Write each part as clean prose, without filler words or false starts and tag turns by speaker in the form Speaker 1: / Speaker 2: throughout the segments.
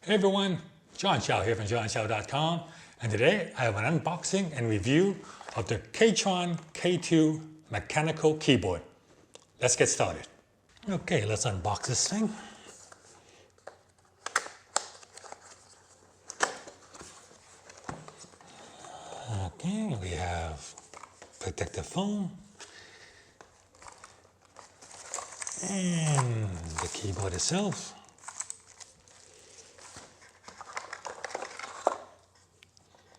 Speaker 1: Hey everyone, John Chow here from johnchow.com, and today I have an unboxing and review of the Keychron K2 mechanical keyboard. Let's get started. Okay, let's unbox this thing. Okay, we have protective foam and the keyboard itself.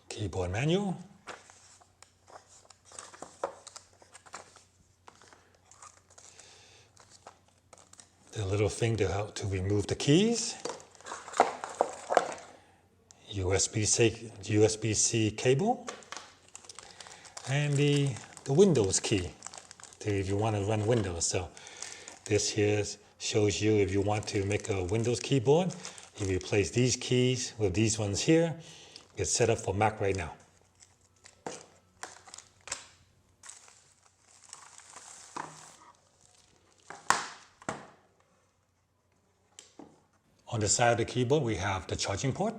Speaker 1: Keyboard manual. The little thing to help to remove the keys. USB-C cable. And the Windows key if you want to run Windows. So this here shows you if you want to make a Windows keyboard, you replace these keys with these ones here. It's set up for Mac right now. On the side of the keyboard, we have the charging port.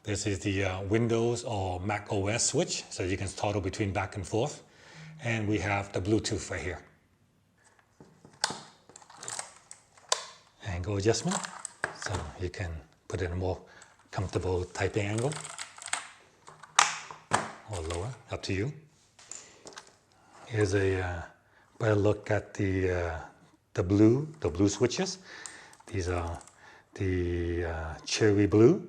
Speaker 1: This is the Windows or Mac OS switch, so you can toggle between back and forth. And we have the Bluetooth right here. Angle adjustment, so you can put it in a more comfortable typing angle. Or lower, up to you. Here's a better look at the blue switches. These are the cherry blue.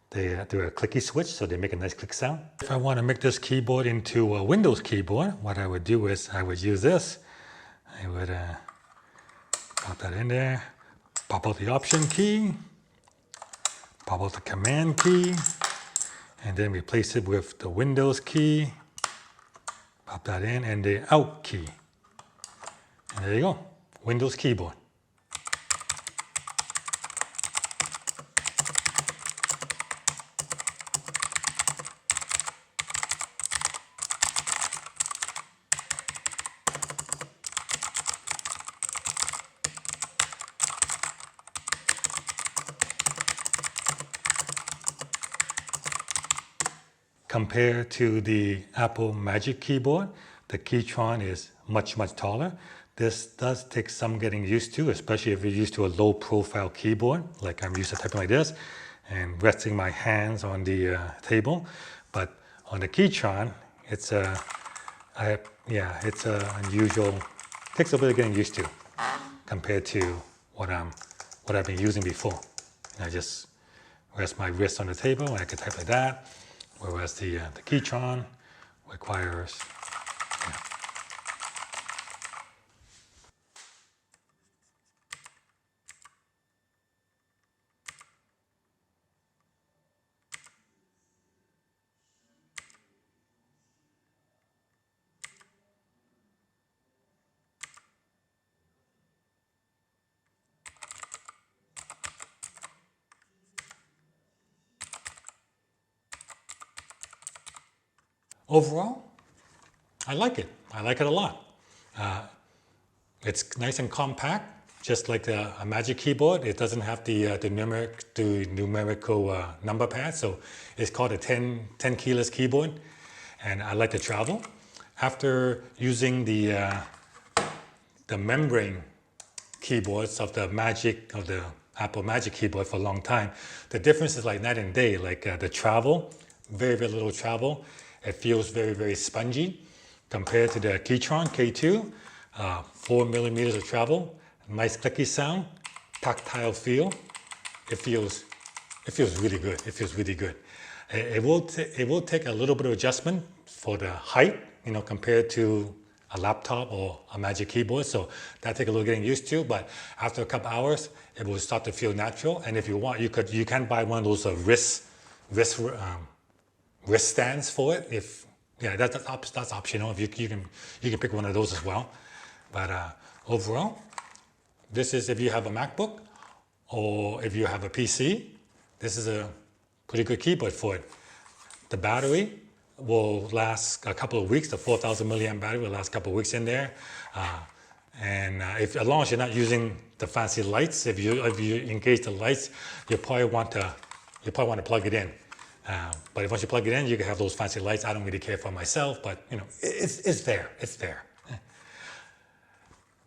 Speaker 1: They're a clicky switch, so they make a nice click sound. If I want to make this keyboard into a Windows keyboard, what I would do is I would use this. I would pop that in there, pop out the option key, pop out the command key, and then replace it with the Windows key, pop that in, and the out key. And there you go, Windows keyboard. Compared to the Apple Magic Keyboard, the Keychron is much taller. This does take some getting used to, especially if you're used to a low profile keyboard, like I'm used to typing like this, and resting my hands on the table. But on the Keychron, it's unusual, takes a bit of getting used to compared to what I've been using before. And I just rest my wrist on the table and I can type like that. Whereas the Keychron requires, Overall, I like it. I like it a lot. It's nice and compact, just like a Magic Keyboard. It doesn't have the numerical number pad, so it's called a 10 keyless keyboard, and I like to travel. After using the membrane keyboards of the Apple Magic Keyboard for a long time, the difference is like night and day. Like the travel, very little travel. It feels very spongy compared to the Keychron K2. 4 millimeters of travel, nice clicky sound, tactile feel. It feels really good. It feels really good. It will take a little bit of adjustment for the height, compared to a laptop or a Magic Keyboard. So that take a little getting used to. But after a couple hours, it will start to feel natural. And if you want, you can buy one of those wrist stands for it. That's optional. If you can pick one of those as well. But overall, this is if you have a MacBook or if you have a PC, this is a pretty good keyboard for it. The battery will last a couple of weeks. The 4,000 milliamp battery will last a couple of weeks in there. As long as you're not using the fancy lights, if you engage the lights, you probably want to you probably want to plug it in. But once you plug it in, you can have those fancy lights. I don't really care for myself, but you know, it's there. It's there.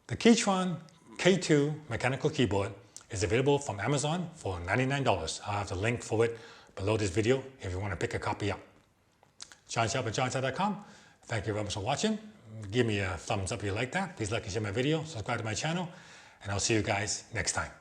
Speaker 1: The Keychron K2 mechanical keyboard is available from Amazon for $99. I'll have the link for it below this video if you want to pick a copy up. John Sharp at johnsharp.com. Thank you very much for watching. Give me a thumbs up if you like that. Please like and share my video, subscribe to my channel, and I'll see you guys next time.